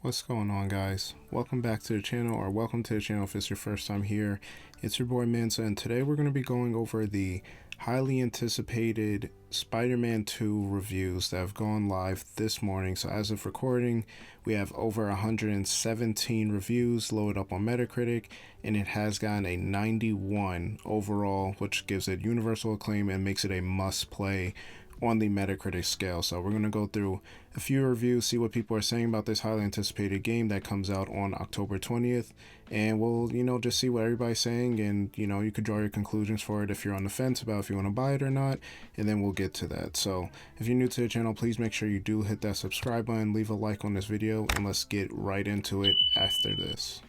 What's going on, guys? Welcome back to the channel, or welcome to the channel if it's your first time here. It's your boy Mensa, and today we're going to be going over the highly anticipated Spider-Man 2 reviews that have gone live this morning. So as of recording, we have over 117 reviews loaded up on Metacritic, and it has gotten a 91 overall, which gives it universal acclaim and makes it a must-play on the Metacritic scale. So we're going to go through a few reviews, see what people are saying about this highly anticipated game that comes out on October 20th, and we'll, just see what everybody's saying, and, you could draw your conclusions for it if you're on the fence about if you want to buy it or not, and then we'll get to that. So if you're new to the channel, please make sure you do hit that subscribe button, leave a like on this video, and let's get right into it after this.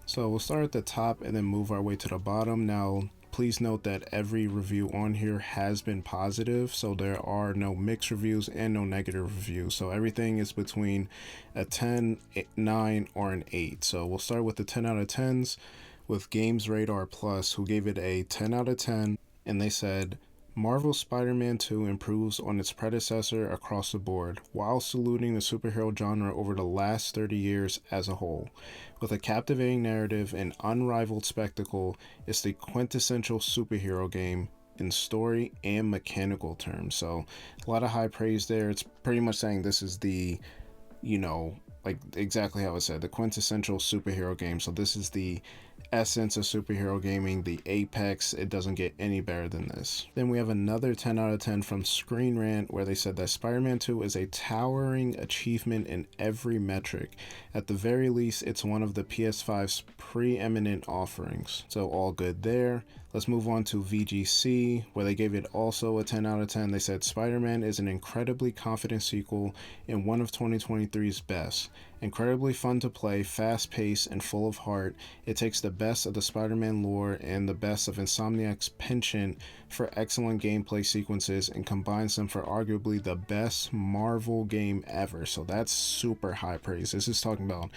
So we'll start at the top and then move our way to the bottom. Now, please note that every review on here has been positive, so there are no mixed reviews and no negative reviews. So everything is between a 10, 9, or an 8. So we'll start with the 10 out of 10s with Games Radar Plus, who gave it a 10 out of 10, and they said, Marvel's Spider-Man 2 improves on its predecessor across the board, while saluting the superhero genre over the last 30 years as a whole. With a captivating narrative and unrivaled spectacle, it's the quintessential superhero game in story and mechanical terms. So a lot of high praise there. It's pretty much saying this is the, like exactly how it said, the quintessential superhero game. So this is the essence of superhero gaming, the apex. It doesn't get any better than this. Then we have another 10 out of 10 from Screen Rant, where they said that Spider-Man 2 is a towering achievement in every metric. At the very least, it's one of the PS5's preeminent offerings. So all good there. Let's move on to VGC, where they gave it also a 10 out of 10. They said Spider-Man is an incredibly confident sequel and one of 2023's best. Incredibly fun to play, fast-paced, and full of heart. It takes the best of the Spider-Man lore and the best of Insomniac's penchant for excellent gameplay sequences and combines them for arguably the best Marvel game ever. So that's super high praise. This is talking about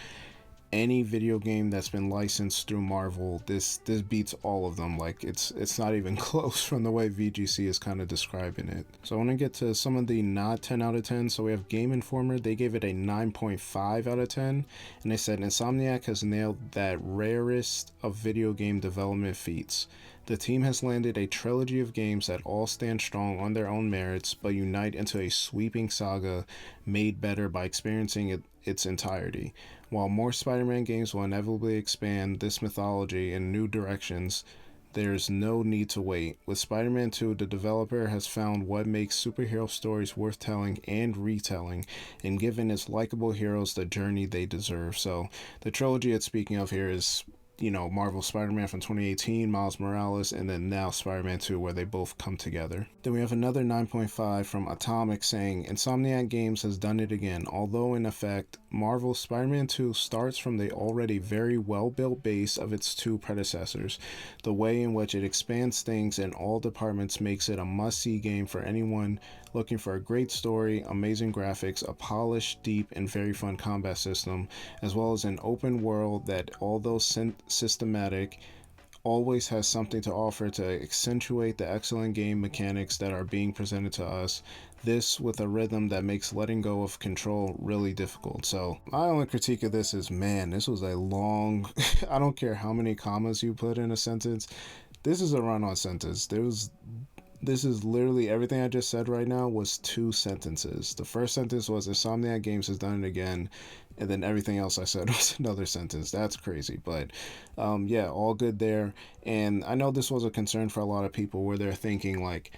any video game that's been licensed through Marvel. This beats all of them. Like it's not even close from the way VGC is kind of describing it. So I want to get to some of the not 10 out of 10. So we have Game Informer. They gave it a 9.5 out of 10, and they said Insomniac has nailed that rarest of video game development feats. The team has landed a trilogy of games that all stand strong on their own merits, but unite into a sweeping saga made better by experiencing its entirety. While more Spider-Man games will inevitably expand this mythology in new directions, there's no need to wait. With Spider-Man 2, the developer has found what makes superhero stories worth telling and retelling, and given its likable heroes the journey they deserve. So the trilogy it's speaking of here is, Marvel Spider-Man from 2018, Miles Morales, and then now Spider-Man 2, where they both come together. Then we have another 9.5 from Atomic saying, Insomniac Games has done it again. Although in effect, Marvel Spider-Man 2 starts from the already very well-built base of its two predecessors. The way in which it expands things in all departments makes it a must-see game for anyone looking for a great story, amazing graphics, a polished, deep, and very fun combat system, as well as an open world that, although systematic, always has something to offer to accentuate the excellent game mechanics that are being presented to us. This with a rhythm that makes letting go of control really difficult. So my only critique of this is, man, this was a long, I don't care how many commas you put in a sentence, this is a run-on sentence. This is literally everything I just said right now was 2 sentences. The first sentence was Insomniac Games has done it again, and then everything else I said was another sentence. That's crazy, but yeah, all good there. And I know this was a concern for a lot of people, where they're thinking like,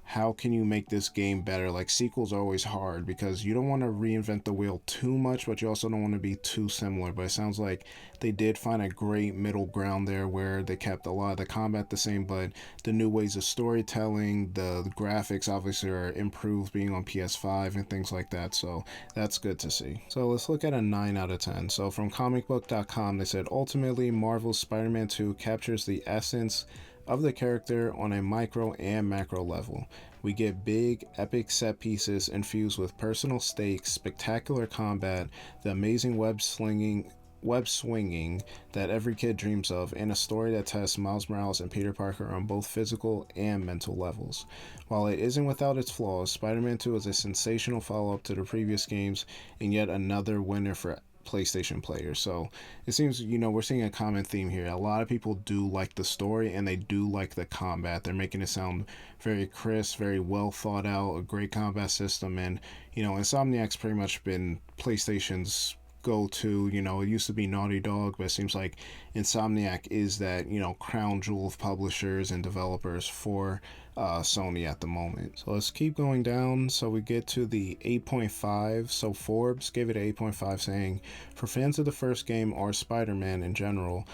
how can you make this game better? Like, sequels are always hard because you don't want to reinvent the wheel too much, but you also don't want to be too similar. But it sounds like they did find a great middle ground there, where they kept a lot of the combat the same, but the new ways of storytelling, the graphics obviously are improved being on PS5 and things like that. So that's good to see. So let's look at a 9 out of 10. So from comicbook.com, they said, ultimately, Marvel's Spider-Man 2 captures the essence of the character on a micro and macro level. We get big, epic set pieces infused with personal stakes, spectacular combat, the amazing web slinging web swinging that every kid dreams of, and a story that tests Miles Morales and Peter Parker on both physical and mental levels. While it isn't without its flaws, Spider-Man 2 is a sensational follow-up to the previous games and yet another winner for PlayStation players. So it seems, we're seeing a common theme here. A lot of people do like the story and they do like the combat. They're making it sound very crisp, very well thought out, a great combat system. And, Insomniac's pretty much been PlayStation's go to. It used to be Naughty Dog, but it seems like Insomniac is that, crown jewel of publishers and developers for Sony at the moment. So let's keep going down. So we get to the 8.5. So Forbes gave it an 8.5, saying, for fans of the first game or Spider-Man in general,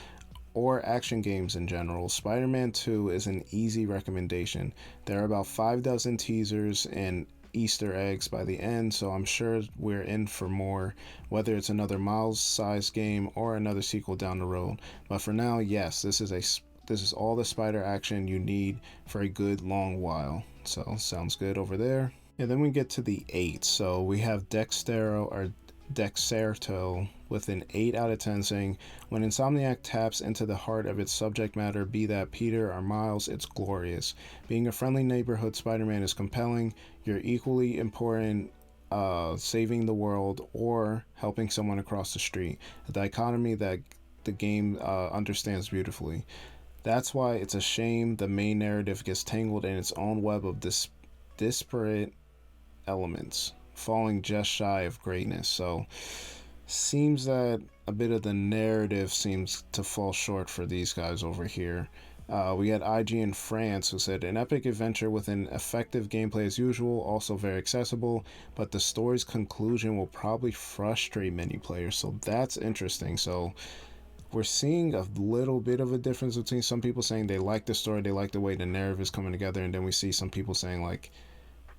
or action games in general, Spider-Man 2 is an easy recommendation. There are about 5 dozen teasers and Easter eggs by the end, so I'm sure we're in for more, whether it's another Miles-sized game or another sequel down the road. But for now, yes, this is all the spider action you need for a good long while. So sounds good over there. And then we get to the 8. So we have Dexerto with an 8 out of 10, saying, when Insomniac taps into the heart of its subject matter, be that Peter or Miles, it's glorious. Being a friendly neighborhood Spider-Man is compelling. You're equally important saving the world or helping someone across the street, a dichotomy that the game understands beautifully. That's why it's a shame the main narrative gets tangled in its own web of disparate elements, falling just shy of greatness. So seems that a bit of the narrative seems to fall short for these guys over here. We had IGN France, who said, an epic adventure with an effective gameplay as usual, also very accessible, but the story's conclusion will probably frustrate many players. So that's interesting. So we're seeing a little bit of a difference between some people saying they like the story, they like the way the narrative is coming together, and then we see some people saying like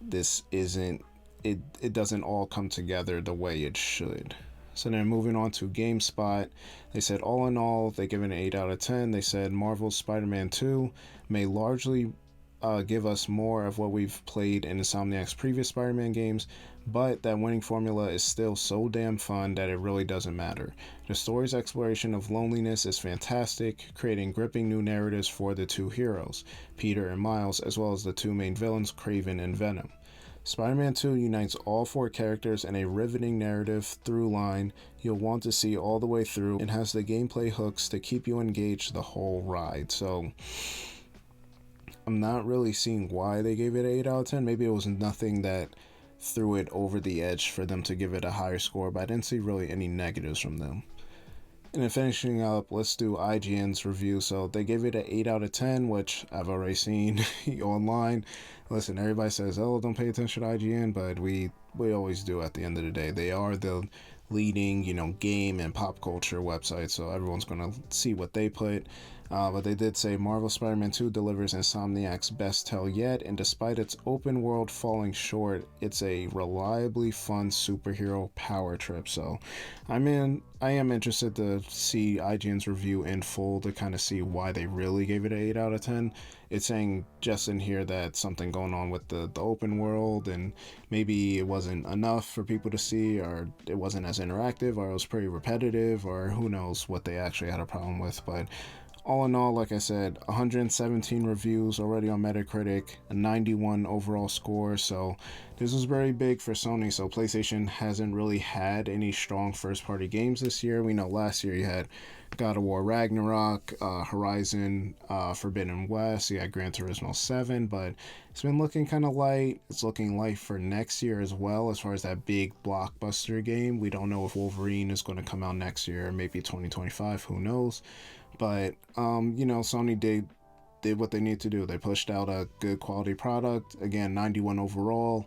this isn't, it doesn't all come together the way it should. So then moving on to GameSpot, they said all in all, they give it an 8 out of 10. They said Marvel's Spider-Man 2 may largely give us more of what we've played in Insomniac's previous Spider-Man games, but that winning formula is still so damn fun that it really doesn't matter. The story's exploration of loneliness is fantastic, creating gripping new narratives for the two heroes, Peter and Miles, as well as the two main villains, Kraven and Venom. Spider-Man 2 unites all 4 characters in a riveting narrative through line you'll want to see all the way through, and has the gameplay hooks to keep you engaged the whole ride. So I'm not really seeing why they gave it an 8 out of 10. Maybe it was nothing that threw it over the edge for them to give it a higher score, but I didn't see really any negatives from them. And then finishing up, let's do IGN's review. So they gave it an 8 out of 10, which I've already seen online. Listen, everybody says, oh, don't pay attention to IGN, but we always do at the end of the day. They are the leading, game and pop culture website, so everyone's going to see what they put. But they did say Marvel Spider-Man 2 delivers Insomniac's best tell yet, and despite its open world falling short, it's a reliably fun superhero power trip. So I am interested to see IGN's review in full to kind of see why they really gave it an 8 out of 10. It's saying just in here that something going on with the open world, and maybe it wasn't enough for people to see, or it wasn't as interactive, or it was pretty repetitive, or who knows what they actually had a problem with. But all in all, like I said, 117 reviews already on Metacritic, a 91 overall score, so this was very big for Sony. So PlayStation hasn't really had any strong first-party games this year. We know last year you had God of War Ragnarok, Horizon Forbidden West, you had Gran Turismo 7, but it's been looking kind of light. It's looking light for next year as well, as far as that big blockbuster game. We don't know if Wolverine is going to come out next year, or maybe 2025, who knows. But, Sony did what they need to do. They pushed out a good quality product. Again, 91 overall.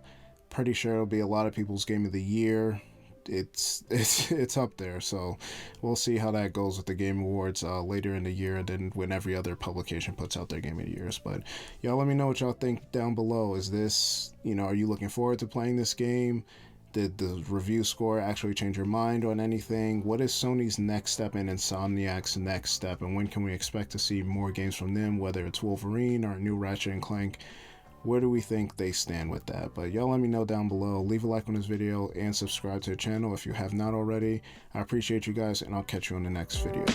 Pretty sure it'll be a lot of people's game of the year. It's up there. So we'll see how that goes with the Game Awards later in the year, and then when every other publication puts out their game of the years. But y'all let me know what y'all think down below. Is this, are you looking forward to playing this game? Did the review score actually change your mind on anything? What is Sony's next step and Insomniac's next step? And when can we expect to see more games from them, whether it's Wolverine or a new Ratchet & Clank? where do we think they stand with that? But y'all let me know down below. Leave a like on this video and subscribe to the channel if you have not already. I appreciate you guys, and I'll catch you in the next video.